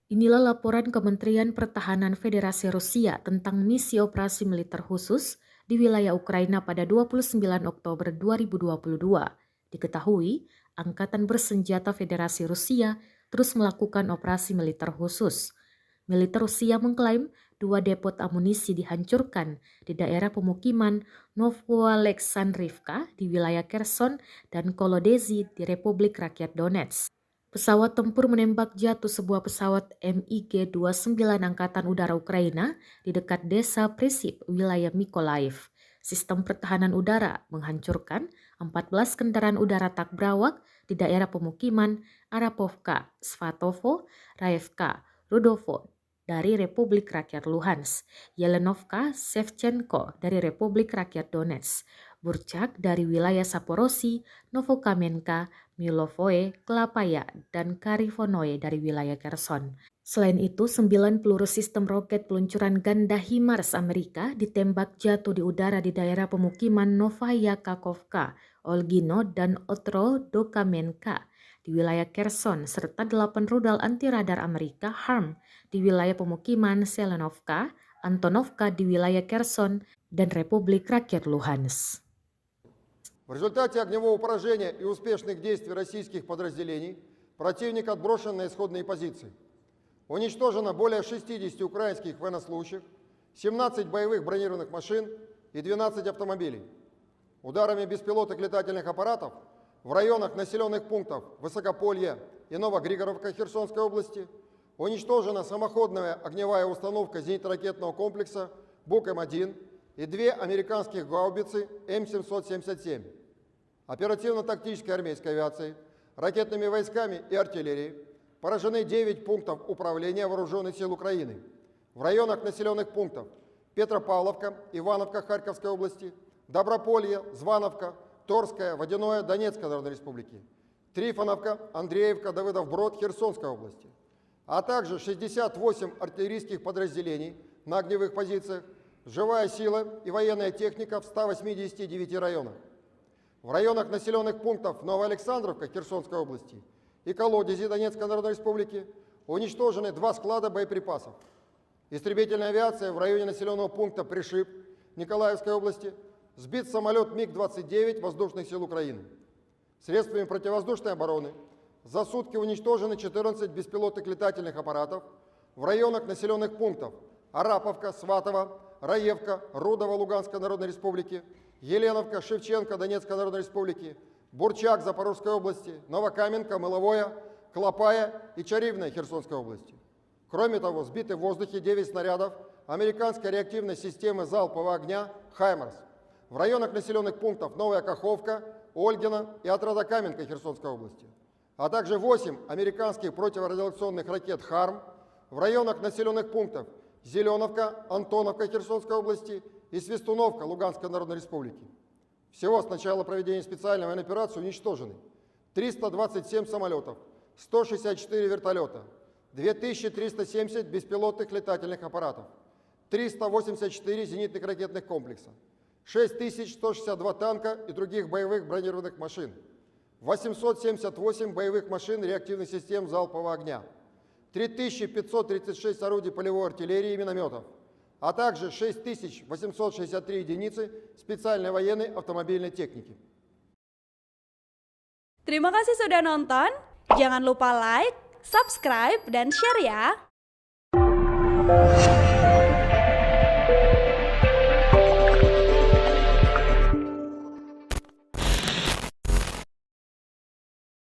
Inilah laporan Kementerian Pertahanan Federasi Rusia tentang misi operasi militer khusus di wilayah Ukraina pada 29 Oktober 2022. Diketahui, Angkatan Bersenjata Federasi Rusia terus melakukan operasi militer khusus. Militer Rusia mengklaim 2 depot amunisi dihancurkan di daerah pemukiman Novoalexandrivka di wilayah Kherson dan Kolodezi di Republik Rakyat Donetsk. Pesawat tempur menembak jatuh sebuah pesawat MiG-29 Angkatan Udara Ukraina di dekat desa Prisip, wilayah Mykolaiv. Sistem pertahanan udara menghancurkan 14 kendaraan udara tak berawak di daerah pemukiman Arapovka, Svatovo, Raevka, Rudovo dari Republik Rakyat Luhansk, Yelenovka, Shevchenko dari Republik Rakyat Donetsk, Burchak dari wilayah Saporosi, Novokamenka, Milovoe, Klapaya, dan Karivonoe dari wilayah Kherson. Selain itu, 9 peluru sistem roket peluncuran ganda HIMARS Amerika ditembak jatuh di udara di daerah pemukiman Novaya Kakovka, Olgino, dan Otrodokamenka di wilayah Kherson, serta 8 rudal anti-radar Amerika HARM di wilayah pemukiman Selenovka, Antonovka di wilayah Kherson, dan Republik Rakyat Luhansk. В результате огневого поражения и успешных действий российских подразделений противник отброшен на исходные позиции. Уничтожено более 60 украинских военнослужащих, 17 боевых бронированных машин и 12 автомобилей. Ударами беспилотных летательных аппаратов в районах населенных пунктов Высокополье и Новогригоровка Херсонской области уничтожена самоходная огневая установка зенитно-ракетного комплекса БУК-М1 и 2 американских гаубицы М777. Оперативно-тактической армейской авиацией, ракетными войсками и артиллерией поражены 9 пунктов управления Вооруженных сил Украины в районах населенных пунктов Петропавловка, Ивановка Харьковской области, Доброполье, Звановка, Торская, Водяное Донецкой Народной Республики, Трифоновка, Андреевка, Давыдов-Брод Херсонской области, а также 68 артиллерийских подразделений на огневых позициях, живая сила и военная техника в 189 районах. В районах населенных пунктов Новоалександровка Херсонской области и Колодези Донецкой Народной Республики уничтожены 2 склада боеприпасов. Истребительная авиация в районе населенного пункта Пришиб Николаевской области, сбит самолет МиГ-29 Воздушных сил Украины. Средствами противовоздушной обороны за сутки уничтожены 14 беспилотных летательных аппаратов в районах населенных пунктов Араповка, Сватово, Раевка, Рудово Луганской Народной Республики, Еленовка, Шевченко Донецкой Народной Республики, Бурчак Запорожской области, Новокаменка, Мыловое, Клопая и Чаривная Херсонской области. Кроме того, сбиты в воздухе 9 снарядов американской реактивной системы залпового огня «Хаймарс» в районах населенных пунктов Новая Каховка, Ольгино и Отродокаменка Херсонской области, а также 8 американских противорадиационных ракет «Харм» в районах населенных пунктов Зеленовка, Антоновка Херсонской области и Свистуновка Луганской Народной Республики. Всего с начала проведения специальной военной операции уничтожены 327 самолетов, 164 вертолета, 2370 беспилотных летательных аппаратов, 384 зенитных ракетных комплекса, 6162 танка и других боевых бронированных машин, 878 боевых машин реактивных систем залпового огня, 3536 орудий полевой артиллерии и минометов, а также 6863 единицы специальной военной автомобильной техники. Terima kasih sudah nonton. Jangan lupa like, subscribe, dan share ya.